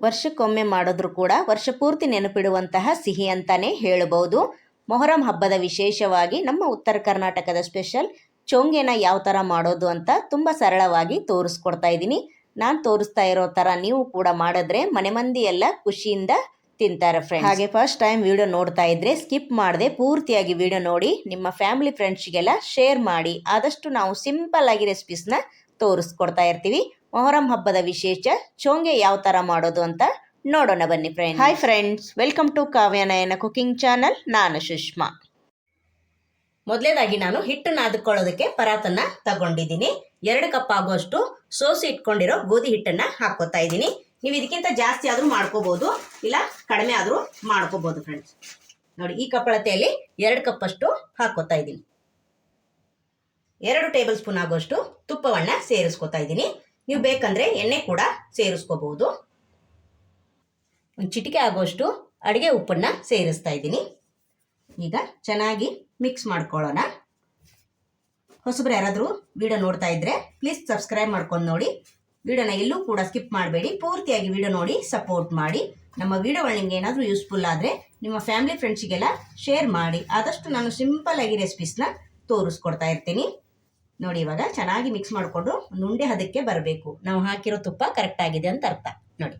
ವರ್ಷಕ್ಕೊಮ್ಮೆ ಮಾಡಿದ್ರೂ ಕೂಡ ವರ್ಷ ಪೂರ್ತಿ ನೆನಪಿಡುವಂತಹ ಸಿಹಿ ಅಂತಾನೆ ಹೇಳಬಹುದು. ಮೊಹರಂ ಹಬ್ಬದ ವಿಶೇಷವಾಗಿ ನಮ್ಮ ಉತ್ತರ ಕರ್ನಾಟಕದ ಸ್ಪೆಷಲ್ ಚೋಂಗೆನ ಯಾವ ಥರ ಮಾಡೋದು ಅಂತ ತುಂಬ ಸರಳವಾಗಿ ತೋರಿಸ್ಕೊಡ್ತಾ ಇದ್ದೀನಿ. ನಾನು ತೋರಿಸ್ತಾ ಇರೋ ಥರ ನೀವು ಕೂಡ ಮಾಡಿದ್ರೆ ಮನೆ ಮಂದಿ ಎಲ್ಲ ಖುಷಿಯಿಂದ ತಿಂತಾರೆ ಫ್ರೆಂಡ್ಸ್. ಹಾಗೆ ಫಸ್ಟ್ ಟೈಮ್ ವಿಡಿಯೋ ನೋಡ್ತಾ ಇದ್ರೆ ಸ್ಕಿಪ್ ಮಾಡದೆ ಪೂರ್ತಿಯಾಗಿ ವಿಡಿಯೋ ನೋಡಿ ನಿಮ್ಮ ಫ್ಯಾಮಿಲಿ ಫ್ರೆಂಡ್ಸ್ಗೆಲ್ಲ ಶೇರ್ ಮಾಡಿ. ಆದಷ್ಟು ನಾವು ಸಿಂಪಲ್ ಆಗಿ ರೆಸಿಪೀಸ್ನ ತೋರಿಸ್ಕೊಡ್ತಾ ಇರ್ತೀವಿ. ಮೊಹರಂ ಹಬ್ಬದ ವಿಶೇಷ ಚೋಂಗೆ ಯಾವ ಥರ ಮಾಡೋದು ಅಂತ ನೋಡೋಣ ಬನ್ನಿ friends. Hi friends, welcome to Kavyanayana cooking channel. ನಾನು ಸುಷ್ಮಾ. ಮೊದಲೇದಾಗಿ ನಾನು ಹಿಟ್ಟು ನಾದ್ಕೊಳ್ಳೋದಕ್ಕೆ ಪರಾತನ್ನ ತಗೊಂಡಿದ್ದೀನಿ. 2 ಕಪ್ ಆಗುವಷ್ಟು ಸೋಸಿ ಇಟ್ಕೊಂಡಿರೋ ಗೋಧಿ ಹಿಟ್ಟನ್ನು ಹಾಕೋತಾ ಇದ್ದೀನಿ. ನೀವು ಇದಕ್ಕಿಂತ ಜಾಸ್ತಿ ಆದರೂ ಮಾಡ್ಕೋಬೋದು, ಇಲ್ಲ ಕಡಿಮೆ ಆದರೂ ಮಾಡ್ಕೋಬೋದು ಫ್ರೆಂಡ್ಸ್. ನೋಡಿ, ಈ ಕಪ್ಪಳತೆಯಲ್ಲಿ 2 ಕಪ್ ಅಷ್ಟು ಹಾಕೋತಾ ಇದ್ದೀನಿ. 2 ಟೇಬಲ್ ಸ್ಪೂನ್ ಆಗುವಷ್ಟು ತುಪ್ಪವನ್ನು ಸೇರಿಸ್ಕೊತಾ ಇದ್ದೀನಿ. ನೀವು ಬೇಕಂದ್ರೆ ಎಣ್ಣೆ ಕೂಡ ಸೇರಿಸ್ಕೋಬಹುದು. ಒಂದು ಚಿಟಿಕೆ ಆಗುವಷ್ಟು ಅಡುಗೆ ಉಪ್ಪನ್ನು ಸೇರಿಸ್ತಾ ಇದ್ದೀನಿ. ಈಗ ಚೆನ್ನಾಗಿ ಮಿಕ್ಸ್ ಮಾಡ್ಕೊಳ್ಳೋಣ. ಹೊಸಬ್ರು ಯಾರಾದರೂ ವಿಡಿಯೋ ನೋಡ್ತಾ ಇದ್ರೆ ಪ್ಲೀಸ್ ಸಬ್ಸ್ಕ್ರೈಬ್ ಮಾಡ್ಕೊಂಡು ನೋಡಿ. ವಿಡಿಯೋನ ಎಲ್ಲೂ ಕೂಡ ಸ್ಕಿಪ್ ಮಾಡಬೇಡಿ, ಪೂರ್ತಿಯಾಗಿ ವಿಡಿಯೋ ನೋಡಿ ಸಪೋರ್ಟ್ ಮಾಡಿ. ನಮ್ಮ ವಿಡಿಯೋಗಳು ನಿಮ್ಗೆ ಏನಾದರೂ ಯೂಸ್ಫುಲ್ ಆದರೆ ನಿಮ್ಮ ಫ್ಯಾಮಿಲಿ ಫ್ರೆಂಡ್ಸಿಗೆಲ್ಲ ಶೇರ್ ಮಾಡಿ. ಆದಷ್ಟು ನಾನು ಸಿಂಪಲ್ ಆಗಿ ರೆಸಿಪೀಸ್ನ ತೋರಿಸ್ಕೊಡ್ತಾ ಇರ್ತೀನಿ. ನೋಡಿ, ಇವಾಗ ಚೆನ್ನಾಗಿ ಮಿಕ್ಸ್ ಮಾಡಿಕೊಂಡು ಒಂದು ಉಂಡೆ ಹದಕ್ಕೆ ಬರಬೇಕು. ನಾವು ಹಾಕಿರೋ ತುಪ್ಪ ಕರೆಕ್ಟ್ ಆಗಿದೆ ಅಂತ ಅರ್ಥ. ನೋಡಿ,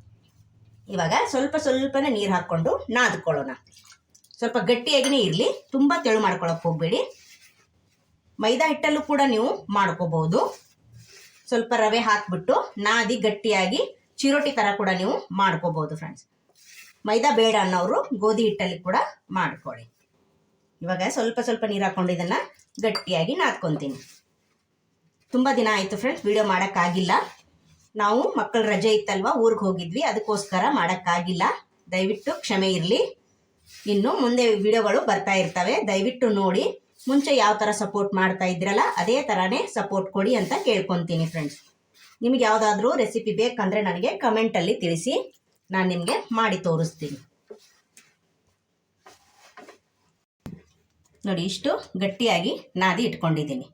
ಇವಾಗ ಸ್ವಲ್ಪನೇ ನೀರು ಹಾಕ್ಕೊಂಡು ನಾದ್ಕೊಳ್ಳೋಣ. ಸ್ವಲ್ಪ ಗಟ್ಟಿಯಾಗಿಯೇ ಇರಲಿ, ತುಂಬ ತೆಳು ಮಾಡ್ಕೊಳಕ್ಕೆ ಹೋಗಬೇಡಿ. ಮೈದಾ ಹಿಟ್ಟಲ್ಲೂ ಕೂಡ ನೀವು ಮಾಡ್ಕೋಬಹುದು. ಸ್ವಲ್ಪ ರವೆ ಹಾಕ್ಬಿಟ್ಟು ನಾದಿ ಗಟ್ಟಿಯಾಗಿ ಚಿರೋಟಿ ಥರ ಕೂಡ ನೀವು ಮಾಡ್ಕೋಬಹುದು ಫ್ರೆಂಡ್ಸ್. ಮೈದಾ ಬೇಡ ಅನ್ನೋರು ಗೋಧಿ ಹಿಟ್ಟಲ್ಲಿ ಕೂಡ ಮಾಡ್ಕೊಳ್ಳಿ. ಇವಾಗ ಸ್ವಲ್ಪ ನೀರು ಹಾಕ್ಕೊಂಡು ಇದನ್ನು ಗಟ್ಟಿಯಾಗಿ ನಾದ್ಕೊತೀನಿ. ತುಂಬ ದಿನ ಆಯಿತು ಫ್ರೆಂಡ್ಸ್ ವಿಡಿಯೋ ಮಾಡೋಕ್ಕಾಗಿಲ್ಲ. ನಾವು ಮಕ್ಕಳ ರಜೆ ಇತ್ತಲ್ವ, ಊರಿಗೆ ಹೋಗಿದ್ವಿ, ಅದಕ್ಕೋಸ್ಕರ ಮಾಡೋಕ್ಕಾಗಿಲ್ಲ. ದಯವಿಟ್ಟು ಕ್ಷಮೆ ಇರಲಿ. ಇನ್ನು ಮುಂದೆ ವಿಡಿಯೋಗಳು ಬರ್ತಾ ಇರ್ತವೆ, ದಯವಿಟ್ಟು ನೋಡಿ. ಮುಂಚೆ ಯಾವ ಥರ ಸಪೋರ್ಟ್ ಮಾಡ್ತಾ ಇದ್ರಲ್ಲ ಅದೇ ಥರನೇ ಸಪೋರ್ಟ್ ಕೊಡಿ ಅಂತ ಕೇಳ್ಕೊತೀನಿ ಫ್ರೆಂಡ್ಸ್. ನಿಮಗೆ ಯಾವುದಾದ್ರೂ ರೆಸಿಪಿ ಬೇಕಂದರೆ ನನಗೆ ಕಮೆಂಟಲ್ಲಿ ತಿಳಿಸಿ, ನಾನು ನಿಮಗೆ ಮಾಡಿ ತೋರಿಸ್ತೀನಿ. ನೋಡಿ, ಇಷ್ಟು ಗಟ್ಟಿಯಾಗಿ ನಾದಿ ಇಟ್ಕೊಂಡಿದ್ದೀನಿ.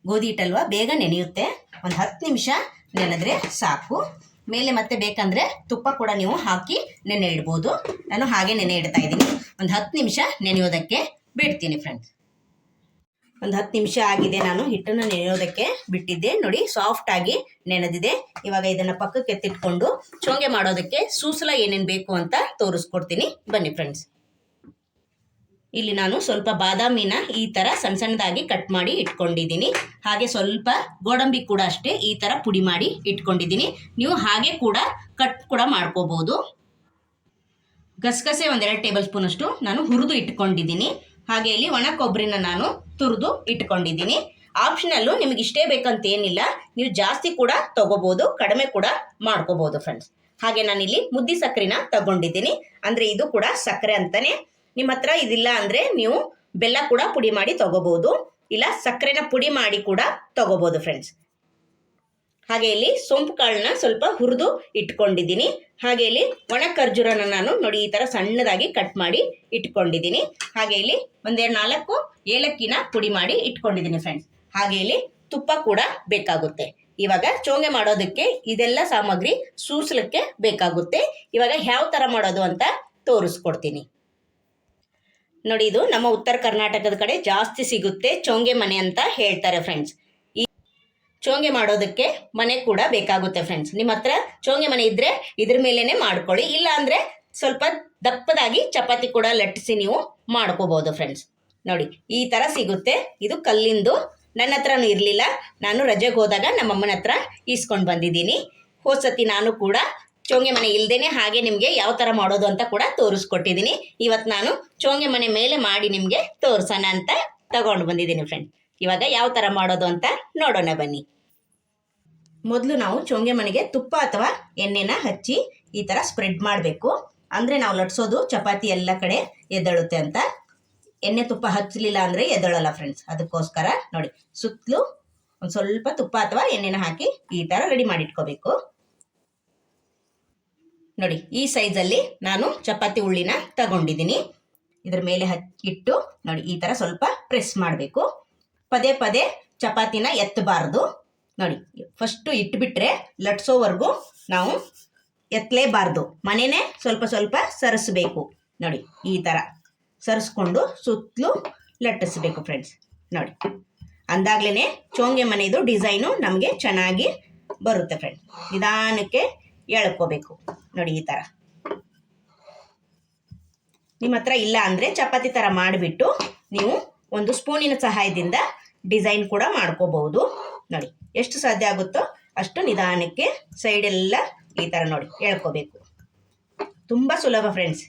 ಗೋಧಿ ಹಿಟ್ಟಲ್ವ, ಬೇಗ ನೆನೆಯುತ್ತೆ. ಒಂದು 10 ನಿಮಿಷ ನೆನೆದ್ರೆ ಸಾಕು. ಮೇಲೆ ಮತ್ತೆ ಬೇಕಂದರೆ ತುಪ್ಪ ಕೂಡ ನೀವು ಹಾಕಿ ನೆನೆ ಇಡ್ಬೋದು. ನಾನು ಹಾಗೆ ನೆನೆ ಇಡ್ತಾ ಇದ್ದೀನಿ. ಒಂದು 10 ನಿಮಿಷ ನೆನೆಯೋದಕ್ಕೆ ಬಿಡ್ತೀನಿ ಫ್ರೆಂಡ್ಸ್. ಒಂದು 10 ನಿಮಿಷ ಆಗಿದೆ, ನಾನು ಹಿಟ್ಟನ್ನು ನೆನೆಯೋದಕ್ಕೆ ಬಿಟ್ಟಿದ್ದೆ. ನೋಡಿ, ಸಾಫ್ಟ್ ಆಗಿ ನೆನೆದಿದೆ. ಇವಾಗ ಇದನ್ನು ಪಕ್ಕಕ್ಕೆ ಎತ್ತಿಟ್ಕೊಂಡು ಚೋಂಗೆ ಮಾಡೋದಕ್ಕೆ ಸೂಸಲ ಏನೇನು ಬೇಕು ಅಂತ ತೋರಿಸ್ಕೊಡ್ತೀನಿ ಬನ್ನಿ ಫ್ರೆಂಡ್ಸ್. ಇಲ್ಲಿ ನಾನು ಸ್ವಲ್ಪ ಬಾದಾಮಿನ ಈ ಥರ ಸಣ್ಣದಾಗಿ ಕಟ್ ಮಾಡಿ ಇಟ್ಕೊಂಡಿದ್ದೀನಿ. ಹಾಗೆ ಸ್ವಲ್ಪ ಗೋಡಂಬಿ ಕೂಡ ಅಷ್ಟೇ ಈ ಥರ ಪುಡಿ ಮಾಡಿ ಇಟ್ಕೊಂಡಿದ್ದೀನಿ. ನೀವು ಹಾಗೆ ಕೂಡ ಕಟ್ ಕೂಡ ಮಾಡ್ಕೋಬೋದು. ಗಸಗಸೆ 1-2 ಟೇಬಲ್ ಸ್ಪೂನ್ ಅಷ್ಟು ನಾನು ಹುರಿದು ಇಟ್ಕೊಂಡಿದ್ದೀನಿ. ಹಾಗೆ ಇಲ್ಲಿ ಒಣ ಕೊಬ್ಬರಿನ ನಾನು ತುರಿದು ಇಟ್ಕೊಂಡಿದ್ದೀನಿ. ಆಪ್ಷನಲ್ಲು, ನಿಮಗೆ ಇಷ್ಟೇ ಬೇಕಂತ ಏನಿಲ್ಲ, ನೀವು ಜಾಸ್ತಿ ಕೂಡ ತಗೋಬೋದು, ಕಡಿಮೆ ಕೂಡ ಮಾಡ್ಕೋಬೋದು ಫ್ರೆಂಡ್ಸ್. ಹಾಗೆ ನಾನಿಲ್ಲಿ ಮುದ್ದಿ ಸಕ್ಕರೆನ ತಗೊಂಡಿದ್ದೀನಿ. ಅಂದರೆ ಇದು ಕೂಡ ಸಕ್ಕರೆ ಅಂತಾನೆ. ನಿಮ್ಮ ಹತ್ರ ಇದಿಲ್ಲ ಅಂದರೆ ನೀವು ಬೆಲ್ಲ ಕೂಡ ಪುಡಿ ಮಾಡಿ ತಗೋಬೋದು, ಇಲ್ಲ ಸಕ್ಕರೆನ ಪುಡಿ ಮಾಡಿ ಕೂಡ ತಗೋಬೋದು ಫ್ರೆಂಡ್ಸ್. ಹಾಗೆ ಇಲ್ಲಿ ಸೋಂಪು ಕಾಳನ್ನ ಸ್ವಲ್ಪ ಹುರಿದು ಇಟ್ಕೊಂಡಿದ್ದೀನಿ. ಹಾಗೆ ಇಲ್ಲಿ ಒಣ ಖರ್ಜೂರನ ನಾನು ನೋಡಿ ಈ ಥರ ಸಣ್ಣದಾಗಿ ಕಟ್ ಮಾಡಿ ಇಟ್ಕೊಂಡಿದ್ದೀನಿ. ಹಾಗೆ ಇಲ್ಲಿ 1-4 ಏಲಕ್ಕಿನ ಪುಡಿ ಮಾಡಿ ಇಟ್ಕೊಂಡಿದ್ದೀನಿ ಫ್ರೆಂಡ್ಸ್. ಹಾಗೆ ಇಲ್ಲಿ ತುಪ್ಪ ಕೂಡ ಬೇಕಾಗುತ್ತೆ. ಇವಾಗ ಚೋಂಗೆ ಮಾಡೋದಕ್ಕೆ ಇದೆಲ್ಲ ಸಾಮಗ್ರಿ ಸೂಸಲಕ್ಕೆ ಬೇಕಾಗುತ್ತೆ. ಇವಾಗ ಯಾವ ಥರ ಮಾಡೋದು ಅಂತ ತೋರಿಸ್ಕೊಡ್ತೀನಿ. ನೋಡಿ, ಇದು ನಮ್ಮ ಉತ್ತರ ಕರ್ನಾಟಕದ ಕಡೆ ಜಾಸ್ತಿ ಸಿಗುತ್ತೆ, ಚೋಂಗೆ ಮನೆ ಅಂತ ಹೇಳ್ತಾರೆ ಫ್ರೆಂಡ್ಸ್. ಈ ಚೋಂಗೆ ಮಾಡೋದಕ್ಕೆ ಮನೆ ಕೂಡ ಬೇಕಾಗುತ್ತೆ ಫ್ರೆಂಡ್ಸ್. ನಿಮ್ಮ ಹತ್ರ ಚೋಂಗೆ ಮನೆ ಇದ್ದರೆ ಇದ್ರ ಮೇಲೇ ಮಾಡ್ಕೊಳ್ಳಿ, ಇಲ್ಲ ಅಂದರೆ ಸ್ವಲ್ಪ ದಪ್ಪದಾಗಿ ಚಪಾತಿ ಕೂಡ ಲಟ್ಟಿಸಿ ನೀವು ಮಾಡ್ಕೋಬೋದು ಫ್ರೆಂಡ್ಸ್. ನೋಡಿ, ಈ ಥರ ಸಿಗುತ್ತೆ. ಇದು ಕಲ್ಲಿಂದು. ನನ್ನ ಹತ್ರನೂ ಇರಲಿಲ್ಲ, ನಾನು ರಜೆಗೆ ಹೋದಾಗ ನಮ್ಮಮ್ಮನ ಹತ್ರ ಈಸ್ಕೊಂಡು ಬಂದಿದ್ದೀನಿ. ಹೋದ್ಸತಿ ನಾನು ಕೂಡ ಚೋಂಗೆ ಮನೆ ಇಲ್ಲದೇನೆ ಹಾಗೆ ನಿಮಗೆ ಯಾವ ಥರ ಮಾಡೋದು ಅಂತ ಕೂಡ ತೋರಿಸ್ಕೊಟ್ಟಿದ್ದೀನಿ. ಇವತ್ತು ನಾನು ಚೋಂಗೆ ಮನೆ ಮೇಲೆ ಮಾಡಿ ನಿಮಗೆ ತೋರಿಸೋಣ ಅಂತ ತಗೊಂಡು ಬಂದಿದ್ದೀನಿ ಫ್ರೆಂಡ್. ಇವಾಗ ಯಾವ ಥರ ಮಾಡೋದು ಅಂತ ನೋಡೋಣ ಬನ್ನಿ. ಮೊದಲು ನಾವು ಚೋಂಗೆ ಮನೆಗೆ ತುಪ್ಪ ಅಥವಾ ಎಣ್ಣೆನ ಹಚ್ಚಿ ಈ ಥರ ಸ್ಪ್ರೆಡ್ ಮಾಡಬೇಕು. ಅಂದರೆ ನಾವು ಲಟ್ಸೋದು ಚಪಾತಿ ಎಲ್ಲ ಕಡೆ ಎದ್ದೇಳುತ್ತೆ ಅಂತ. ಎಣ್ಣೆ ತುಪ್ಪ ಹಚ್ಚಲಿಲ್ಲ ಅಂದರೆ ಎದ್ದೇಳಲ್ಲ ಫ್ರೆಂಡ್ಸ್. ಅದಕ್ಕೋಸ್ಕರ ನೋಡಿ, ಸುತ್ತಲೂ ಒಂದು ಸ್ವಲ್ಪ ತುಪ್ಪ ಅಥವಾ ಎಣ್ಣೆನ ಹಾಕಿ ಈ ಥರ ರೆಡಿ ಮಾಡಿಟ್ಕೋಬೇಕು. ನೋಡಿ, ಈ ಸೈಜಲ್ಲಿ ನಾನು ಚಪಾತಿ ಉಳ್ಳಿನ ತಗೊಂಡಿದ್ದೀನಿ. ಇದ್ರ ಮೇಲೆ ಇಟ್ಟು ನೋಡಿ ಈ ಥರ ಸ್ವಲ್ಪ ಪ್ರೆಸ್ ಮಾಡಬೇಕು. ಪದೇ ಚಪಾತಿನ ಎತ್ತಬಾರ್ದು. ನೋಡಿ, ಫಸ್ಟು ಇಟ್ಬಿಟ್ರೆ ಲಟ್ಸೋವರೆಗೂ ನಾವು ಎತ್ತಲೇಬಾರ್ದು, ಮನೆಯೇ ಸ್ವಲ್ಪ ಸ್ವಲ್ಪ ಸರಿಸ್ಬೇಕು ನೋಡಿ. ಈ ಥರ ಸರಿಸ್ಕೊಂಡು ಸುತ್ತಲೂ ಲಟ್ಟಿಸ್ಬೇಕು ಫ್ರೆಂಡ್ಸ್ ನೋಡಿ. ಅಂದಾಗ್ಲೇ ಚೋಂಗೆ ಮನೆಯದು ಡಿಸೈನು ನಮಗೆ ಚೆನ್ನಾಗಿ ಬರುತ್ತೆ ಫ್ರೆಂಡ್ಸ್. ನಿಧಾನಕ್ಕೆ ಎಳ್ಕೋಬೇಕು ನೋಡಿ. ಈ ಥರ ನಿಮ್ಮ ಹತ್ರ ಇಲ್ಲ ಅಂದರೆ ಚಪಾತಿ ಥರ ಮಾಡಿಬಿಟ್ಟು ನೀವು ಒಂದು ಸ್ಪೂನಿನ ಸಹಾಯದಿಂದ ಡಿಸೈನ್ ಕೂಡ ಮಾಡ್ಕೋಬಹುದು ನೋಡಿ. ಎಷ್ಟು ಸಾಧ್ಯ ಆಗುತ್ತೋ ಅಷ್ಟು ನಿಧಾನಕ್ಕೆ ಸೈಡೆಲ್ಲ ಈ ಥರ ನೋಡಿ ಎಳ್ಕೋಬೇಕು. ತುಂಬ ಸುಲಭ ಫ್ರೆಂಡ್ಸ್.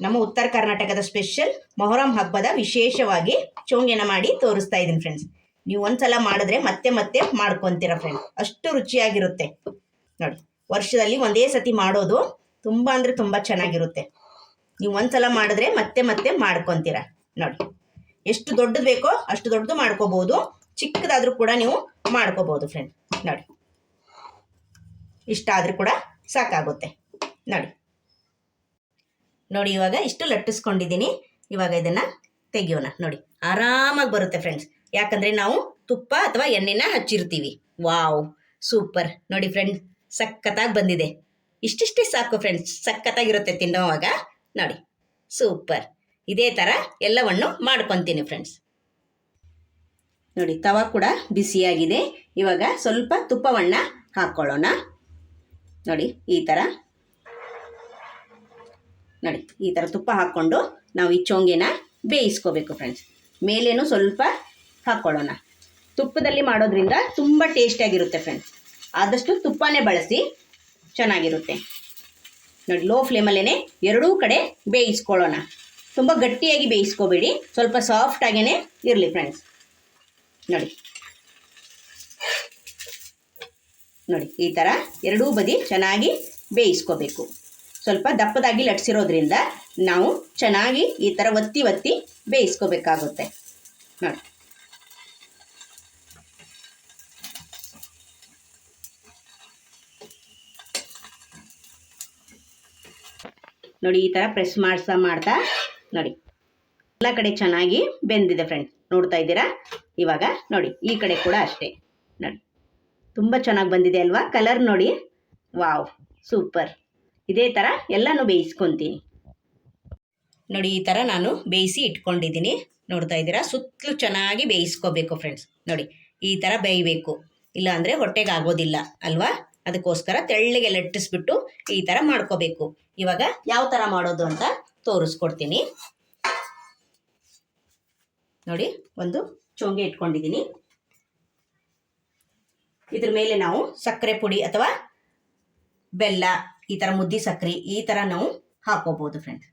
ನಮ್ಮ ಉತ್ತರ ಕರ್ನಾಟಕದ ಸ್ಪೆಷಲ್ ಮೊಹರಂ ಹಬ್ಬದ ವಿಶೇಷವಾಗಿ ಚೋಂಗೆನ ಮಾಡಿ ತೋರಿಸ್ತಾ ಇದ್ದೀನಿ ಫ್ರೆಂಡ್ಸ್. ನೀವು ಒಂದ್ಸಲ ಮಾಡಿದ್ರೆ ಮತ್ತೆ ಮತ್ತೆ ಮಾಡ್ಕೊತೀರ ಫ್ರೆಂಡ್ಸ್. ಅಷ್ಟು ರುಚಿಯಾಗಿರುತ್ತೆ ನೋಡಿ. ವರ್ಷದಲ್ಲಿ ಒಂದೇ ಸತಿ ಮಾಡೋದು ತುಂಬ ಅಂದರೆ ತುಂಬ ಚೆನ್ನಾಗಿರುತ್ತೆ. ನೀವು ಒಂದ್ಸಲ ಮಾಡಿದ್ರೆ ಮತ್ತೆ ಮತ್ತೆ ಮಾಡ್ಕೊತೀರ ನೋಡಿ. ಎಷ್ಟು ದೊಡ್ಡದು ಬೇಕೋ ಅಷ್ಟು ದೊಡ್ಡದು ಮಾಡ್ಕೋಬಹುದು, ಚಿಕ್ಕದಾದ್ರೂ ಕೂಡ ನೀವು ಮಾಡ್ಕೋಬಹುದು ಫ್ರೆಂಡ್ ನೋಡಿ. ಇಷ್ಟ ಆದ್ರೂ ಕೂಡ ಸಾಕಾಗುತ್ತೆ ನೋಡಿ. ನೋಡಿ ಇವಾಗ ಇಷ್ಟು ಲಟ್ಟಿಸ್ಕೊಂಡಿದ್ದೀನಿ. ಇವಾಗ ಇದನ್ನ ತೆಗಿಯೋಣ ನೋಡಿ. ಆರಾಮಾಗಿ ಬರುತ್ತೆ ಫ್ರೆಂಡ್ಸ್, ಯಾಕಂದ್ರೆ ನಾವು ತುಪ್ಪ ಅಥವಾ ಎಣ್ಣೆನ ಹಚ್ಚಿರ್ತೀವಿ. ವಾವ್, ಸೂಪರ್ ನೋಡಿ ಫ್ರೆಂಡ್ಸ್, ಸಖತ್ತಾಗಿ ಬಂದಿದೆ. ಇಷ್ಟಿಷ್ಟೇ ಸಾಕು ಫ್ರೆಂಡ್ಸ್, ಸಖತ್ತಾಗಿರುತ್ತೆ ತಿನ್ನೋವಾಗ ನೋಡಿ. ಸೂಪರ್. ಇದೇ ಥರ ಎಲ್ಲವನ್ನು ಮಾಡ್ಕೊತೀನಿ ಫ್ರೆಂಡ್ಸ್ ನೋಡಿ. ತವಾ ಕೂಡ ಬಿಸಿಯಾಗಿದೆ. ಇವಾಗ ಸ್ವಲ್ಪ ತುಪ್ಪವನ್ನು ಹಾಕ್ಕೊಳ್ಳೋಣ ನೋಡಿ. ಈ ಥರ ನೋಡಿ, ಈ ಥರ ತುಪ್ಪ ಹಾಕ್ಕೊಂಡು ನಾವು ಈ ಚೋಂಗೆನ ಬೇಯಿಸ್ಕೋಬೇಕು ಫ್ರೆಂಡ್ಸ್. ಮೇಲೇನು ಸ್ವಲ್ಪ ಹಾಕ್ಕೊಳ್ಳೋಣ. ತುಪ್ಪದಲ್ಲಿ ಮಾಡೋದ್ರಿಂದ ತುಂಬ ಟೇಸ್ಟಿಯಾಗಿರುತ್ತೆ ಫ್ರೆಂಡ್ಸ್. ಆದಷ್ಟು ತುಪ್ಪನೇ ಬಳಸಿ, ಚೆನ್ನಾಗಿರುತ್ತೆ ನೋಡಿ. ಲೋ ಫ್ಲೇಮಲ್ಲೇ ಎರಡೂ ಕಡೆ ಬೇಯಿಸ್ಕೊಳ್ಳೋಣ. ತುಂಬ ಗಟ್ಟಿಯಾಗಿ ಬೇಯಿಸ್ಕೋಬೇಡಿ, ಸ್ವಲ್ಪ ಸಾಫ್ಟಾಗೇ ಇರಲಿ ಫ್ರೆಂಡ್ಸ್ ನೋಡಿ. ನೋಡಿ ಈ ಥರ ಎರಡೂ ಬದಿ ಚೆನ್ನಾಗಿ ಬೇಯಿಸ್ಕೋಬೇಕು. ಸ್ವಲ್ಪ ದಪ್ಪದಾಗಿ ಲಟ್ಸಿರೋದ್ರಿಂದ ನಾವು ಚೆನ್ನಾಗಿ ಈ ಥರ ಒತ್ತಿ ಒತ್ತಿ ಬೇಯಿಸ್ಕೋಬೇಕಾಗುತ್ತೆ ನೋಡಿ. ನೋಡಿ ಈ ಥರ ಪ್ರೆಸ್ ಮಾಡ್ತಾ ನೋಡಿ ಎಲ್ಲ ಕಡೆ ಚೆನ್ನಾಗಿ ಬೆಂದಿದೆ ಫ್ರೆಂಡ್ಸ್. ನೋಡ್ತಾ ಇದ್ದೀರಾ? ಇವಾಗ ನೋಡಿ ಈ ಕಡೆ ಕೂಡ ಅಷ್ಟೇ ನೋಡಿ. ತುಂಬ ಚೆನ್ನಾಗಿ ಬಂದಿದೆ ಅಲ್ವಾ? ಕಲರ್ ನೋಡಿ, ವಾವ್ ಸೂಪರ್. ಇದೇ ಥರ ಎಲ್ಲನೂ ಬೇಯಿಸ್ಕೊತೀನಿ ನೋಡಿ. ಈ ಥರ ನಾನು ಬೇಯಿಸಿ ಇಟ್ಕೊಂಡಿದ್ದೀನಿ. ನೋಡ್ತಾ ಇದ್ದೀರಾ? ಸುತ್ತಲೂ ಚೆನ್ನಾಗಿ ಬೇಯಿಸ್ಕೋಬೇಕು ಫ್ರೆಂಡ್ಸ್ ನೋಡಿ. ಈ ಥರ ಬೇಯಬೇಕು, ಇಲ್ಲ ಅಂದರೆ ಹೊಟ್ಟೆಗೆ ಆಗೋದಿಲ್ಲ ಅಲ್ವಾ? ಅದಕ್ಕೋಸ್ಕರ ತೆಳ್ಳಗೆ ಲಟ್ಟಿಸ್ಬಿಟ್ಟು ಈ ಥರ ಮಾಡ್ಕೋಬೇಕು. ಇವಾಗ ಯಾವ ಥರ ಮಾಡೋದು ಅಂತ ತೋರಿಸ್ಕೊಡ್ತೀನಿ ನೋಡಿ. ಒಂದು ಚೋಂಗೆ ಇಟ್ಕೊಂಡಿದ್ದೀನಿ. ಇದ್ರ ಮೇಲೆ ನಾವು ಸಕ್ಕರೆ ಪುಡಿ ಅಥವಾ ಬೆಲ್ಲ, ಈ ಥರ ಮುದ್ದಿ ಸಕ್ಕರೆ ಈ ಥರ ನಾವು ಹಾಕೋಬಹುದು ಫ್ರೆಂಡ್ಸ್.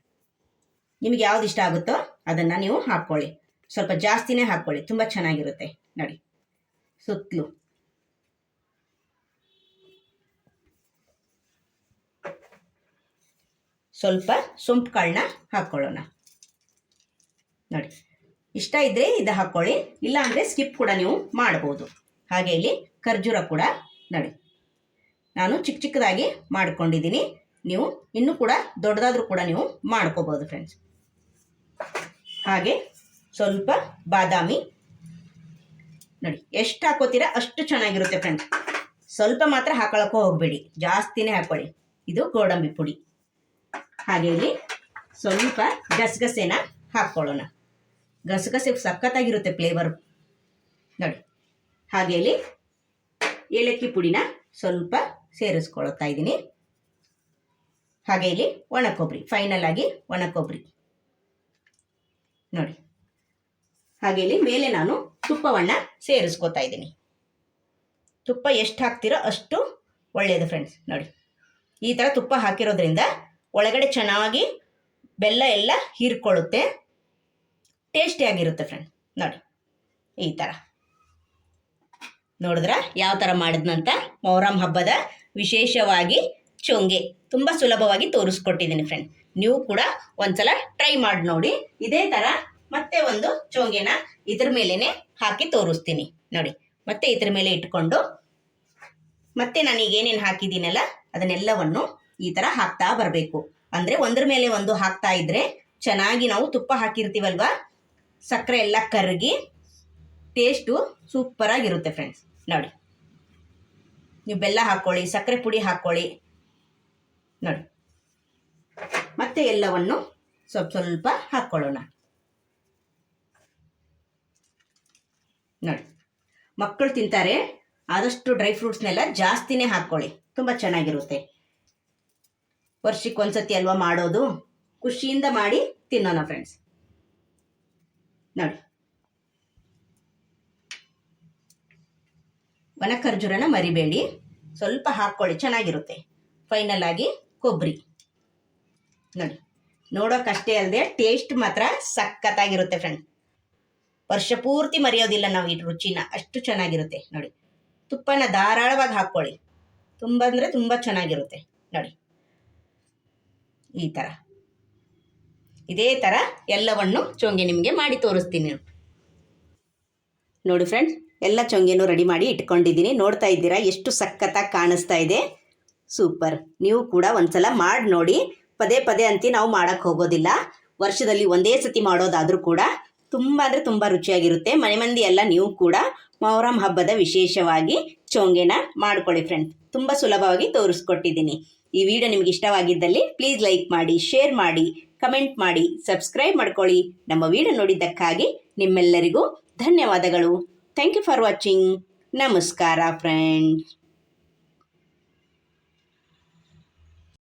ನಿಮಗೆ ಯಾವ್ದು ಇಷ್ಟ ಆಗುತ್ತೋ ಅದನ್ನು ನೀವು ಹಾಕ್ಕೊಳ್ಳಿ. ಸ್ವಲ್ಪ ಜಾಸ್ತಿನೇ ಹಾಕ್ಕೊಳ್ಳಿ, ತುಂಬ ಚೆನ್ನಾಗಿರುತ್ತೆ ನೋಡಿ. ಸುತ್ತಲೂ ಸ್ವಲ್ಪ ಸೊಂಪು ಕಾಳನ್ನ ಹಾಕ್ಕೊಳ್ಳೋಣ ನೋಡಿ. ಇಷ್ಟ ಇದ್ದರೆ ಇದು ಹಾಕ್ಕೊಳ್ಳಿ, ಇಲ್ಲ ಅಂದರೆ ಸ್ಕಿಪ್ ಕೂಡ ನೀವು ಮಾಡ್ಬೋದು. ಹಾಗೆ ಇಲ್ಲಿ ಖರ್ಜೂರ ಕೂಡ ನೋಡಿ, ನಾನು ಚಿಕ್ಕ ಚಿಕ್ಕದಾಗಿ ಮಾಡ್ಕೊಂಡಿದ್ದೀನಿ. ನೀವು ಇನ್ನೂ ಕೂಡ ದೊಡ್ಡದಾದ್ರೂ ಕೂಡ ನೀವು ಮಾಡ್ಕೋಬೋದು ಫ್ರೆಂಡ್ಸ್. ಹಾಗೆ ಸ್ವಲ್ಪ ಬಾದಾಮಿ ನೋಡಿ. ಎಷ್ಟು ಹಾಕೋತೀರಾ ಅಷ್ಟು ಚೆನ್ನಾಗಿರುತ್ತೆ ಫ್ರೆಂಡ್ಸ್. ಸ್ವಲ್ಪ ಮಾತ್ರ ಹಾಕೊಳ್ಳೋಕ್ಕೂ ಹೋಗಬೇಡಿ, ಜಾಸ್ತಿನೇ ಹಾಕ್ಕೊಳ್ಳಿ. ಇದು ಗೋಡಂಬಿ ಪುಡಿ. ಹಾಗೆ ಇಲ್ಲಿ ಸ್ವಲ್ಪ ಗಸಗಸೆನ ಹಾಕ್ಕೊಳ್ಳೋಣ. ಗಸಗಸೆ ಸಖತ್ತಾಗಿರುತ್ತೆ ಫ್ಲೇವರು ನೋಡಿ. ಹಾಗೆ ಇಲ್ಲಿ ಏಲಕ್ಕಿ ಪುಡಿನ ಸ್ವಲ್ಪ ಸೇರಿಸ್ಕೊಳ್ತಾ ಇದ್ದೀನಿ. ಹಾಗೆ ಇಲ್ಲಿ ಒಣ ಕೊಬ್ಬರಿ, ಫೈನಲ್ ಆಗಿ ಒಣ ಕೊಬ್ಬರಿ ನೋಡಿ. ಹಾಗೆ ಇಲ್ಲಿ ಮೇಲೆ ನಾನು ತುಪ್ಪವನ್ನು ಸೇರಿಸ್ಕೊತಾ ಇದ್ದೀನಿ. ತುಪ್ಪ ಎಷ್ಟು ಹಾಕ್ತಿರೋ ಅಷ್ಟು ಒಳ್ಳೆಯದು ಫ್ರೆಂಡ್ಸ್ ನೋಡಿ. ಈ ಥರ ತುಪ್ಪ ಹಾಕಿರೋದ್ರಿಂದ ಒಳಗಡೆ ಚೆನ್ನಾಗಿ ಬೆಲ್ಲ ಎಲ್ಲ ಹೀರ್ಕೊಳ್ಳುತ್ತೆ, ಟೇಸ್ಟಿಯಾಗಿರುತ್ತೆ ಫ್ರೆಂಡ್ಸ್ ನೋಡಿ. ಈ ಥರ ನೋಡಿದ್ರ ಯಾವ ಥರ ಮಾಡಿದ್ನಂತ ಮೊಹರಂ ಹಬ್ಬದ ವಿಶೇಷವಾಗಿ ಚೋಂಗೆ ತುಂಬ ಸುಲಭವಾಗಿ ತೋರಿಸ್ಕೊಟ್ಟಿದ್ದೀನಿ ಫ್ರೆಂಡ್. ನೀವು ಕೂಡ ಒಂದ್ಸಲ ಟ್ರೈ ಮಾಡಿ ನೋಡಿ. ಇದೇ ಥರ ಮತ್ತೆ ಒಂದು ಚೋಂಗೆನ ಇದ್ರ ಮೇಲೇ ಹಾಕಿ ತೋರಿಸ್ತೀನಿ ನೋಡಿ. ಮತ್ತೆ ಇದ್ರ ಮೇಲೆ ಇಟ್ಕೊಂಡು ಮತ್ತೆ ನಾನೀಗ ಏನೇನು ಹಾಕಿದ್ದೀನಲ್ಲ ಅದನ್ನೆಲ್ಲವನ್ನು ಈ ಥರ ಹಾಕ್ತಾ ಬರಬೇಕು. ಅಂದರೆ ಒಂದ್ರ ಮೇಲೆ ಒಂದು ಹಾಕ್ತಾ ಇದ್ರೆ ಚೆನ್ನಾಗಿ ನಾವು ತುಪ್ಪ ಹಾಕಿರ್ತೀವಲ್ವ, ಸಕ್ಕರೆ ಎಲ್ಲ ಕರಗಿ ಟೇಸ್ಟು ಸೂಪರಾಗಿರುತ್ತೆ ಫ್ರೆಂಡ್ಸ್ ನೋಡಿ. ನೀವು ಬೆಲ್ಲ ಹಾಕ್ಕೊಳ್ಳಿ, ಸಕ್ಕರೆ ಪುಡಿ ಹಾಕ್ಕೊಳ್ಳಿ, ಮತ್ತೆ ಎಲ್ಲವನ್ನು ಸ್ವಲ್ಪ ಸ್ವಲ್ಪ ಹಾಕ್ಕೊಳ್ಳೋಣ. ನೋಡಿ, ಮಕ್ಕಳು ತಿಂತಾರೆ, ಆದಷ್ಟು ಡ್ರೈ ಫ್ರೂಟ್ಸ್ನೆಲ್ಲ ಜಾಸ್ತಿನೇ ಹಾಕ್ಕೊಳ್ಳಿ, ತುಂಬ ಚೆನ್ನಾಗಿರುತ್ತೆ. ವರ್ಷಕ್ಕೊಂದ್ಸತಿ ಅಲ್ವಾ ಮಾಡೋದು, ಖುಷಿಯಿಂದ ಮಾಡಿ ತಿನ್ನೋಣ ಫ್ರೆಂಡ್ಸ್. ನೋಡಿ, ಒಣ ಖರ್ಜೂರನ ಮರಿಬೇಡಿ, ಸ್ವಲ್ಪ ಹಾಕ್ಕೊಳ್ಳಿ, ಚೆನ್ನಾಗಿರುತ್ತೆ. ಫೈನಲ್ ಆಗಿ ಕೊಬ್ಬರಿ ನೋಡಿ, ನೋಡೋಕ್ಕಷ್ಟೇ ಅಲ್ಲದೆ ಟೇಸ್ಟ್ ಮಾತ್ರ ಸಖತ್ತಾಗಿರುತ್ತೆ ಫ್ರೆಂಡ್. ವರ್ಷ ಪೂರ್ತಿ ಮರೆಯೋದಿಲ್ಲ ನಾವು ಈ ರುಚಿನ, ಅಷ್ಟು ಚೆನ್ನಾಗಿರುತ್ತೆ. ನೋಡಿ, ತುಪ್ಪನ ಧಾರಾಳವಾಗಿ ಹಾಕ್ಕೊಳ್ಳಿ, ತುಂಬ ಅಂದರೆ ತುಂಬ ಚೆನ್ನಾಗಿರುತ್ತೆ. ನೋಡಿ, ಈ ಥರ ಇದೇ ಥರ ಎಲ್ಲವನ್ನು ಚೊಂಗೆ ನಿಮಗೆ ಮಾಡಿ ತೋರಿಸ್ತೀನಿ. ನೋಡಿ ಫ್ರೆಂಡ್ಸ್, ಎಲ್ಲ ಚೊಂಗೆನೂ ರೆಡಿ ಮಾಡಿ ಇಟ್ಕೊಂಡಿದ್ದೀನಿ. ನೋಡ್ತಾ ಇದ್ದೀರಾ ಎಷ್ಟು ಸಖತ್ತಾಗಿ ಕಾಣಿಸ್ತಾ ಇದೆ. ಸೂಪರ್. ನೀವು ಕೂಡ ಒಂದ್ಸಲ ಮಾಡಿ ನೋಡಿ. ಪದೇ ಪದೇ ಅಂತ ನಾವು ಮಾಡೋಕ್ಕೆ ಹೋಗೋದಿಲ್ಲ, ವರ್ಷದಲ್ಲಿ ಒಂದೇ ಸತಿ ಮಾಡೋದಾದರೂ ಕೂಡ ತುಂಬ ಅಂದರೆ ತುಂಬ ರುಚಿಯಾಗಿರುತ್ತೆ. ಮನೆ ಮಂದಿ ಎಲ್ಲ ನೀವು ಕೂಡ ಮೊಹರಂ ಹಬ್ಬದ ವಿಶೇಷವಾಗಿ ಚೊಂಗೆನ ಮಾಡ್ಕೊಳ್ಳಿ ಫ್ರೆಂಡ್ಸ್. ತುಂಬ ಸುಲಭವಾಗಿ ತೋರಿಸ್ಕೊಟ್ಟಿದ್ದೀನಿ. ಈ ವಿಡಿಯೋ ನಿಮಗೆ ಇಷ್ಟವಾಗಿದ್ದಲ್ಲಿ ಪ್ಲೀಸ್ ಲೈಕ್ ಮಾಡಿ, ಶೇರ್ ಮಾಡಿ, ಕಮೆಂಟ್ ಮಾಡಿ, ಸಬ್ಸ್ಕ್ರೈಬ್ ಮಾಡ್ಕೊಳ್ಳಿ. ನಮ್ಮ ವಿಡಿಯೋ ನೋಡಿದ್ದಕ್ಕಾಗಿ ನಿಮ್ಮೆಲ್ಲರಿಗೂ ಧನ್ಯವಾದಗಳು. Thank you for watching. ನಮಸ್ಕಾರ ಫ್ರೆಂಡ್ಸ್.